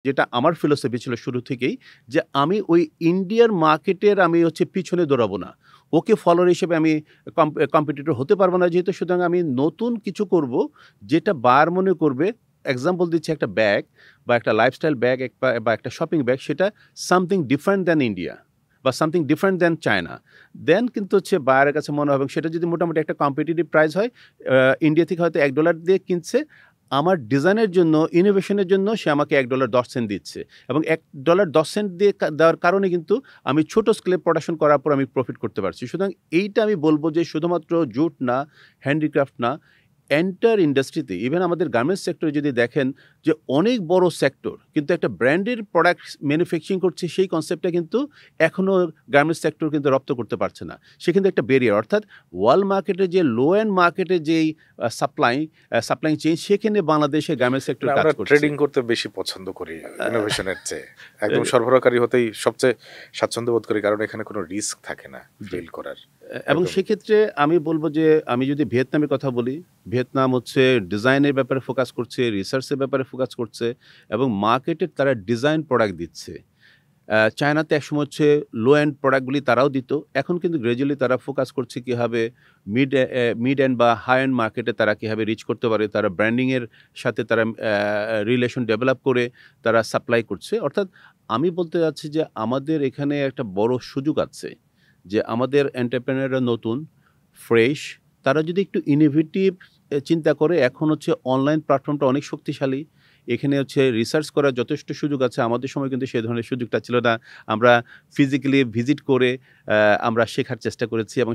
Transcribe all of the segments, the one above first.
যেটা আমার ফিলোসফি ছিল শুরু থেকেই যে আমি ওই ইন্ডিয়ার মার্কেটের আমি হচ্ছে পিছনে দৌড়াবো না। ওকে ফলোয়ার হিসেবে আমি কম্পিটিটর হতে পারব না যেহেতু সুতরাং আমি নতুন কিছু করব যেটা বায়ার মনে করবে এক্সাম্পল দিচ্ছি একটা ব্যাগ বা একটা লাইফস্টাইল ব্যাগ বা একটা শপিং ব্যাগ সেটা সামথিং ডিফারেন্ট দ্যান ইন্ডিয়া বা সামথিং ডিফারেন্ট দ্যান চায়না। দেন কিন্তু হচ্ছে বায়ারের কাছে মনে হবে এবং সেটা যদি মোটামুটি একটা কম্পিটিটিভ প্রাইস হয় ইন্ডিয়া থেকে হয়তো $1 দিয়ে কিনছে আমার ডিজাইনের জন্য, ইনোভেশনের জন্য সে আমাকে $1.10 দিচ্ছে এবং $1.10 দিয়ে দেওয়ার কারণে কিন্তু আমি ছোট স্কেলে প্রোডাকশন করার পর আমি প্রফিট করতে পারছি। সুতরাং এইটা আমি বলব যে শুধুমাত্র জুট না, হ্যান্ডিক্রাফট না, এন্টায়ার ইন্ডাস্ট্রিতে ইভেন আমাদের গার্মেন্টস সেক্টরে যদি দেখেন যে অনেক বড় সেক্টর কিন্তু একটা ব্র্যান্ডের প্রোডাক্ট ম্যানুফ্যাকচারিং করছে সেই কনসেপ্টটা কিন্তু এখনও গার্মেন্টস সেক্টর কিন্তু রপ্ত করতে পারছে না। সে কিন্তু একটা ব্যারিয়ার অর্থাৎ ওয়ার্ল্ড মার্কেটে যে লো এন্ড মার্কেটে যেই সাপ্লাই চেইন সেখানে বাংলাদেশে গার্মেন্টস সেক্টর কাজ আমরা করছে। ট্রেডিং করতে বেশি পছন্দ করি ইনোভেশনের চেয়ে, একদম সরবরাহকারী হতেই সবচেয়ে স্বাচ্ছন্দ্য বোধ করি কারণ এখানে কোনো রিস্ক থাকে না ফেল করার। এবং সেক্ষেত্রে আমি বলবো যে আমি যদি ভিয়েতনামের কথা বলি, ভিয়েতনাম হচ্ছে ডিজাইনের ব্যাপারে ফোকাস করছে, রিসার্চের ব্যাপারে ফোকাস করছে এবং মার্কেটে তারা ডিজাইন প্রোডাক্ট দিচ্ছে। চায়নাতে একসময় হচ্ছে লো এন্ড প্রোডাক্টগুলি তারাও দিত, এখন কিন্তু গ্র্যাজুয়ালি তারা ফোকাস করছে কীভাবে মিড এন্ড বা হাই এন্ড মার্কেটে তারা কীভাবে রিচ করতে পারে, তারা ব্র্যান্ডিংয়ের সাথে তারা রিলেশন ডেভেলপ করে তারা সাপ্লাই করছে। অর্থাৎ আমি বলতে চাচ্ছি যে আমাদের এখানে একটা বড় সুযোগ আছে যে আমাদের এন্টারপ্রেনাররা নতুন, ফ্রেশ, তারা যদি একটু ইনোভেটিভ চিন্তা করে, এখন হচ্ছে অনলাইন প্ল্যাটফর্মটা অনেক শক্তিশালী। এখানে হচ্ছে রিসার্চ করার যথেষ্ট সুযোগ আছে। আমাদের সময় কিন্তু সে ধরনের সুযোগটা ছিল না। আমরা ফিজিক্যালি ভিজিট করে আমরা শেখার চেষ্টা করেছি এবং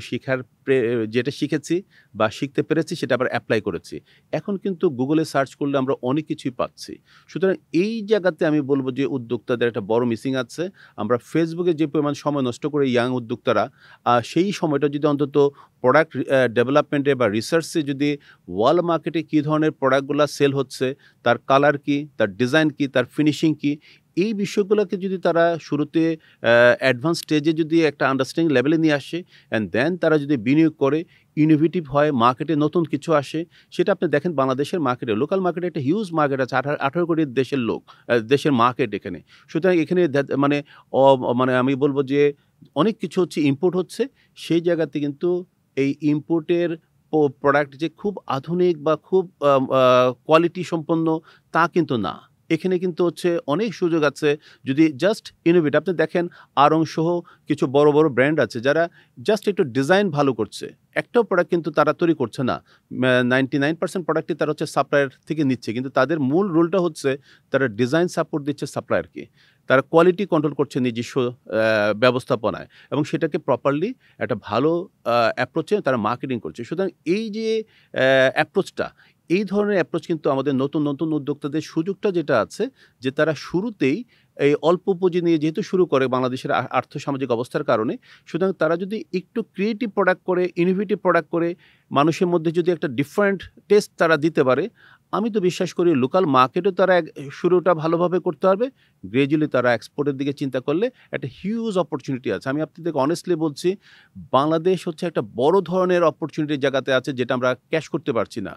যেটা শিখেছি বা শিখতে পেরেছি সেটা আবার অ্যাপ্লাই করেছি। এখন কিন্তু গুগলে সার্চ করলে আমরা অনেক কিছুই পাচ্ছি। সুতরাং এই জায়গাতে আমি বলব যে উদ্যোক্তাদের একটা বড় মিসিং আছে। আমরা ফেসবুকে যে পরিমাণ সময় নষ্ট করে ইয়াং উদ্যোক্তারা সেই সময়টা যদি অন্তত প্রোডাক্ট ডেভেলপমেন্টে বা রিসার্চে যদি ওয়ার্ল্ড মার্কেটে কী ধরনের প্রোডাক্টগুলো সেল হচ্ছে, তার কালার কি, তার ডিজাইন কি, তার ফিনিশিং কি, এই বিষয়গুলোকে যদি তারা শুরুতে অ্যাডভান্স স্টেজে যদি একটা আন্ডারস্ট্যান্ডিং লেভেলে নিয়ে আসে অ্যান্ড দেন তারা যদি বিনিয়োগ করে, ইনোভেটিভ হয়, মার্কেটে নতুন কিছু আসে, সেটা আপনি দেখেন বাংলাদেশের মার্কেটে, লোকাল মার্কেটে একটা হিউজ মার্কেট আছে, 18 কোটি দেশের দেশের মার্কেট এখানে। সুতরাং এখানে মানে আমি বলব যে অনেক কিছু হচ্ছে ইম্পোর্ট হচ্ছে, সেই জায়গাতে কিন্তু এই ইম্পোর্টের প্রোডাক্ট যে খুব আধুনিক বা খুব কোয়ালিটি সম্পন্ন তা কিন্তু না। এখানে কিন্তু হচ্ছে অনেক সুযোগ আছে যদি জাস্ট ইনোভেট। আপনি দেখেন আড়ং সহ কিছু বড় বড় ব্র্যান্ড আছে যারা জাস্ট একটু ডিজাইন ভালো করছে, একটাও প্রোডাক্ট কিন্তু তারা তৈরি করছে না। 99% প্রোডাক্টই তারা হচ্ছে সাপ্লায়ার থেকে নিচ্ছে, কিন্তু তাদের মূল রোলটা হচ্ছে তারা ডিজাইন সাপোর্ট দিচ্ছে সাপ্লায়ারকে, তারা কোয়ালিটি কন্ট্রোল করছে নিজস্ব ব্যবস্থাপনায় এবং সেটাকে প্রপারলি একটা ভালো অ্যাপ্রোচে তারা মার্কেটিং করছে। সুতরাং এই যে অ্যাপ্রোচটা, এই ধরনের অ্যাপ্রোচ কিন্তু আমাদের নতুন নতুন উদ্যোক্তাদের সুযোগটা যেটা আছে যে তারা শুরুতেই এই অল্প পুঁজি নিয়ে যেহেতু শুরু করে বাংলাদেশের আর্থসামাজিক অবস্থার কারণে, সুতরাং তারা যদি একটু ক্রিয়েটিভ প্রোডাক্ট করে, ইনোভেটিভ প্রোডাক্ট করে, মানুষের মধ্যে যদি একটা ডিফারেন্ট টেস্ট তারা দিতে পারে, আমি তো বিশ্বাস করি লোকাল মার্কেটও তারা শুরুটা ভালোভাবে করতে পারবে। গ্র্যাজুয়ালি তারা এক্সপোর্টের দিকে চিন্তা করলে একটা হিউজ অপরচুনিটি আছে। আমি আপনাদেরকে অনেস্টলি বলছি, বাংলাদেশ হচ্ছে একটা বড় ধরনের অপরচুনিটির জায়গাতে আছে যেটা আমরা ক্যাশ করতে পারছি না।